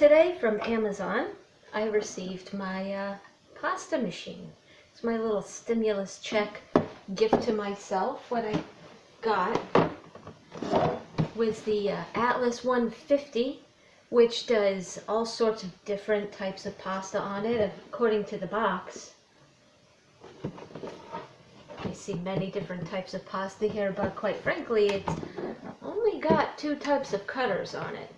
today from Amazon, I received my pasta machine. It's my little stimulus check gift to myself. What I got was the Atlas 150, which does all sorts of different types of pasta on it, according to the box. I see many different types of pasta here, but quite frankly, it's only got 2 types of cutters on it,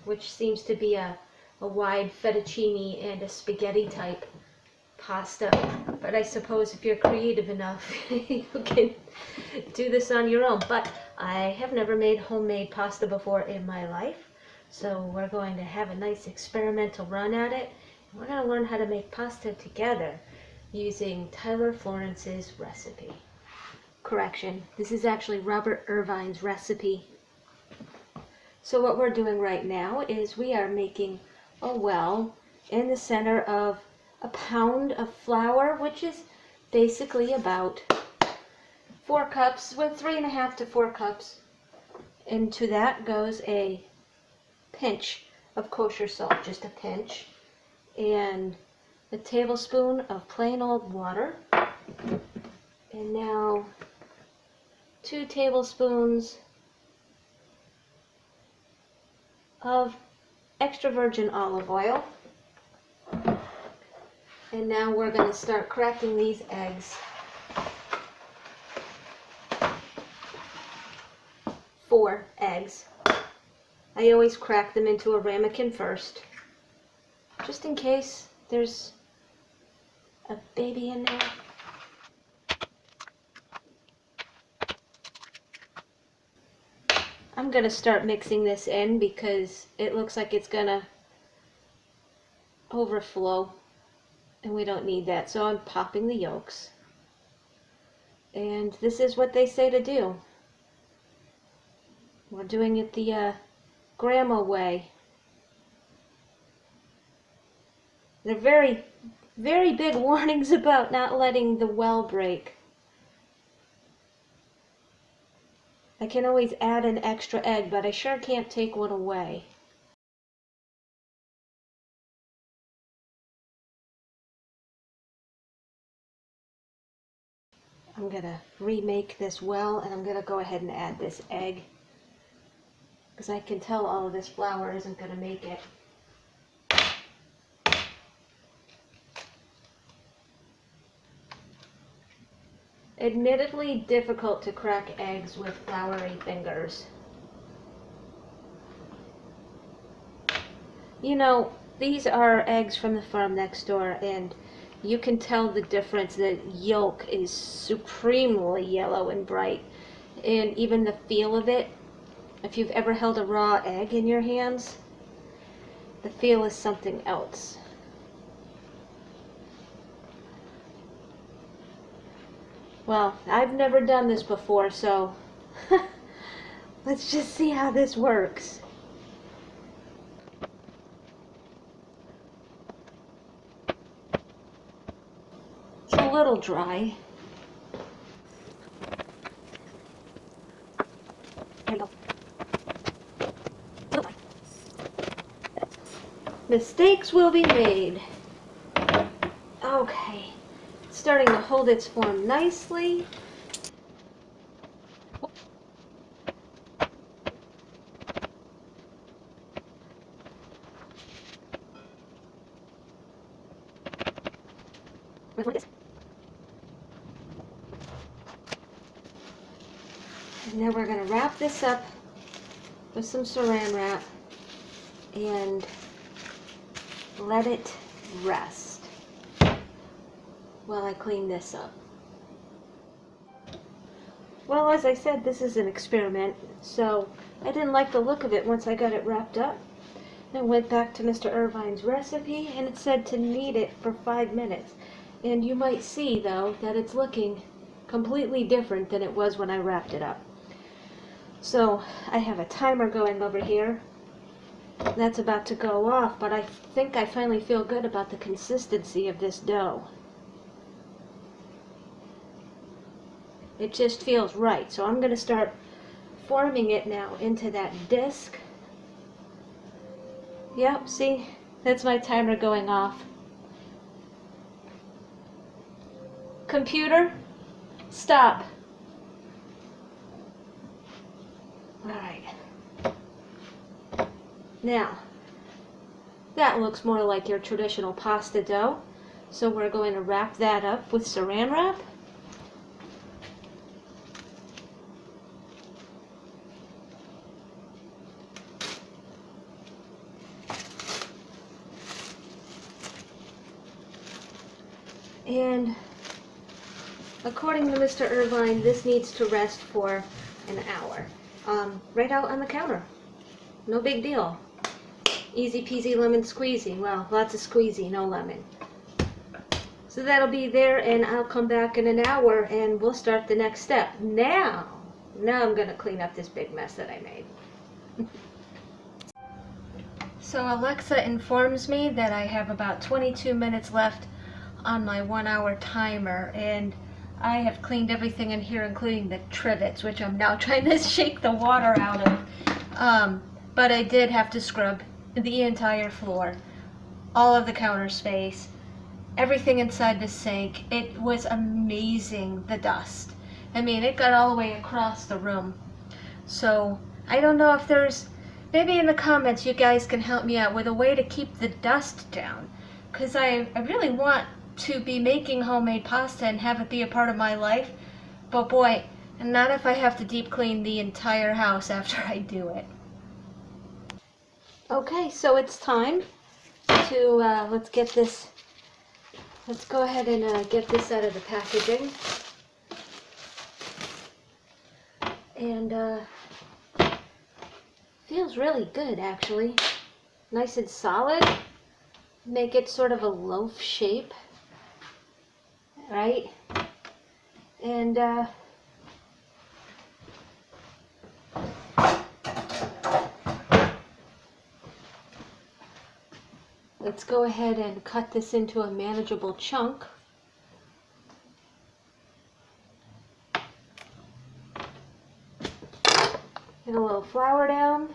which seems to be a wide fettuccine and a spaghetti type pasta. But I suppose if you're creative enough, you can do this on your own. But I have never made homemade pasta before in my life, so we're going to have a nice experimental run at it. We're going to learn how to make pasta together using Tyler Florence's recipe. Correction, this is actually Robert Irvine's recipe. So what we're doing right now is we are making a well in the center of a pound of flour, which is basically about 4 cups, with 3.5 to 4 cups. Into that goes a pinch of kosher salt, just a pinch, and a tablespoon of plain old water, and now 2 tablespoons of extra virgin olive oil. And now we're going to start cracking these eggs. 4 eggs. I always crack them into a ramekin first, just in case there's a baby in there. I'm going to start mixing this in because it looks like it's going to overflow, and we don't need that. So I'm popping the yolks. And this is what they say to do. We're doing it the grandma way. They're very, very big warnings about not letting the well break. I can always add an extra egg, but I sure can't take one away. I'm going to remake this well, and I'm going to go ahead and add this egg, because I can tell all of this flour isn't going to make it. Admittedly difficult to crack eggs with floury fingers. You know, these are eggs from the farm next door, and you can tell the difference. The yolk is supremely yellow and bright, and even the feel of it, if you've ever held a raw egg in your hands, the feel is something else. Well, I've never done this before, so let's just see how this works. It's a little dry. There we go. Oh. Mistakes will be made. Okay. It's starting to hold its form nicely. And now we're going to wrap this up with some saran wrap and let it rest while I clean this up. Well, as I said, this is an experiment, so I didn't like the look of it once I got it wrapped up. I went back to Mr. Irvine's recipe, and it said to knead it for 5 minutes. And you might see, though, that it's looking completely different than it was when I wrapped it up. So I have a timer going over here. That's about to go off, but I think I finally feel good about the consistency of this dough. It just feels right. So I'm going to start forming it now into that disc. Yep, see, That's my timer going off. Computer, stop. Alright. Now, that looks more like your traditional pasta dough. So we're going to wrap that up with saran wrap. And according to Mr. Irvine, this needs to rest for an hour. Right out on the counter. No big deal. Easy peasy lemon squeezy. Well, lots of squeezy, no lemon. So that'll be there, and I'll come back in an hour and we'll start the next step. Now I'm going to clean up this big mess that I made. So Alexa informs me that I have about 22 minutes left on my 1 hour timer, and I have cleaned everything in here, including the trivets, which I'm now trying to shake the water out of. But I did have to scrub the entire floor, all of the counter space, everything inside the sink. It was amazing, the dust. I mean, it got all the way across the room. So I don't know if there's, maybe in the comments you guys can help me out with a way to keep the dust down, because I really want to be making homemade pasta and have it be a part of my life, but boy, not if I have to deep clean the entire house after I do it. Okay, so it's time to let's go ahead and get this out of the packaging. And feels really good, actually. Nice and solid. Make it sort of a loaf shape, right? And let's go ahead and cut this into a manageable chunk. Get a little flour down.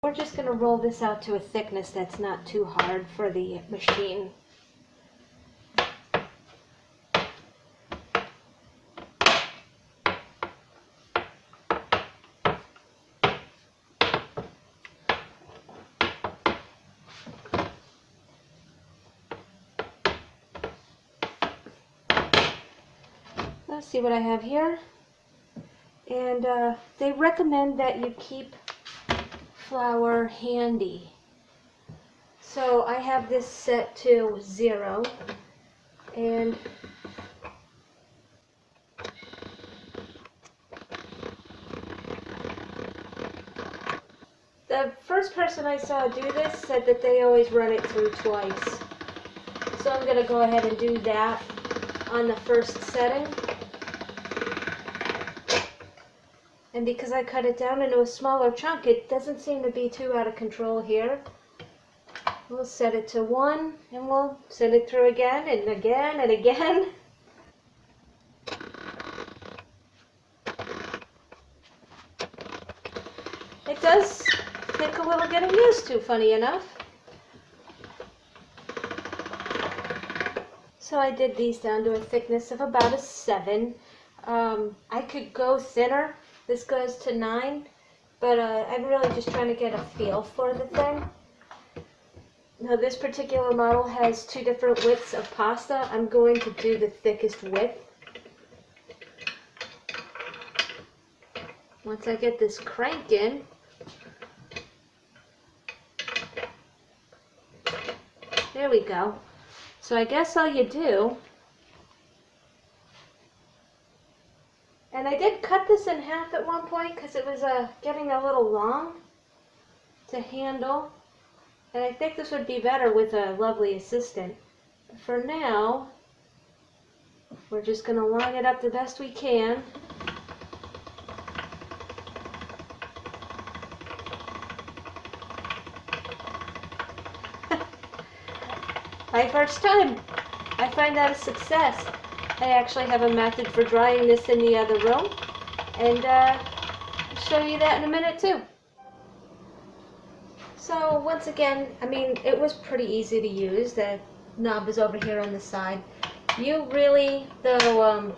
We're just going to roll this out to a thickness that's not too hard for the machine. Let's see what I have here. And they recommend that you keep flour handy. So I have this set to 0, and the first person I saw do this said that they always run it through twice. So I'm going to go ahead and do that on the first setting. And because I cut it down into a smaller chunk, it doesn't seem to be too out of control here. We'll set it to 1, and we'll send it through again and again and again. It does take a little getting used to, funny enough. So I did these down to a thickness of about a 7. I could go thinner. This goes to 9, but I'm really just trying to get a feel for the thing. Now this particular model has 2 different widths of pasta. I'm going to do the thickest width. Once I get this crank in, there we go. So I guess all you do, and I did cut this in half at one point because it was getting a little long to handle. And I think this would be better with a lovely assistant. But for now, we're just going to line it up the best we can. My first time. I find that a success. I actually have a method for drying this in the other room, and I'll show you that in a minute too. So once again, I mean, it was pretty easy to use. The knob is over here on the side. You really, though,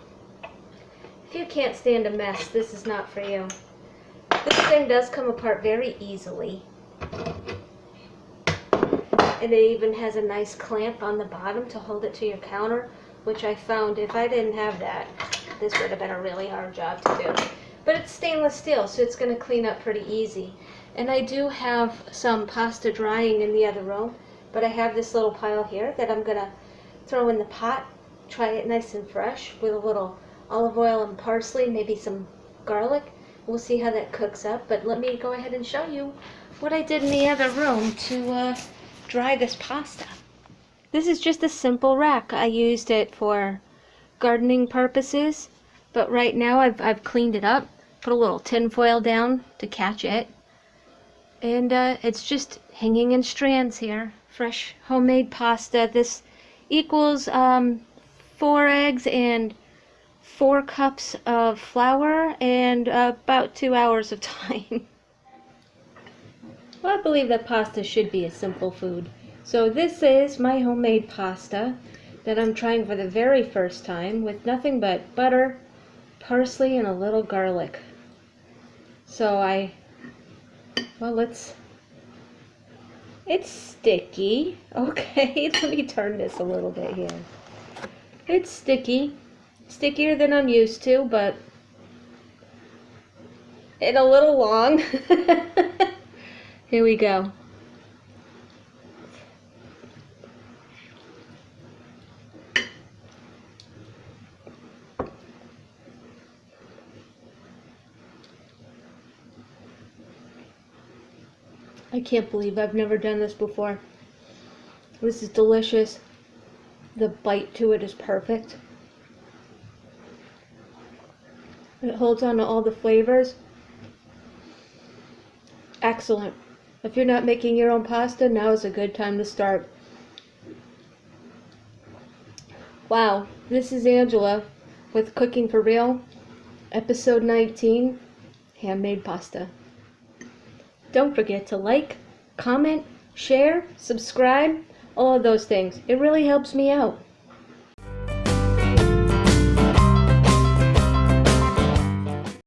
if you can't stand a mess, this is not for you. This thing does come apart very easily. And it even has a nice clamp on the bottom to hold it to your counter, which I found if I didn't have that, this would have been a really hard job to do. But it's stainless steel, so it's going to clean up pretty easy. And I do have some pasta drying in the other room, but I have this little pile here that I'm going to throw in the pot, try it nice and fresh with a little olive oil and parsley, maybe some garlic. We'll see how that cooks up, but let me go ahead and show you what I did in the other room to dry this pasta. This is just a simple rack. I used it for gardening purposes, but right now I've cleaned it up, put a little tin foil down to catch it, and it's just hanging in strands here. Fresh homemade pasta. This equals 4 eggs and 4 cups of flour and about 2 hours of time. Well, I believe that pasta should be a simple food. So this is my homemade pasta that I'm trying for the very first time with nothing but butter, parsley, and a little garlic. So it's sticky. Okay, let me turn this a little bit here. It's sticky. Stickier than I'm used to, but and a little long. Here we go. I can't believe I've never done this before. This is delicious. The bite to it is perfect. It holds on to all the flavors. Excellent. If you're not making your own pasta, now is a good time to start. Wow, this is Angela with Cooking for Real, episode 19, Handmade Pasta. Don't forget to like, comment, share, subscribe, all of those things. It really helps me out.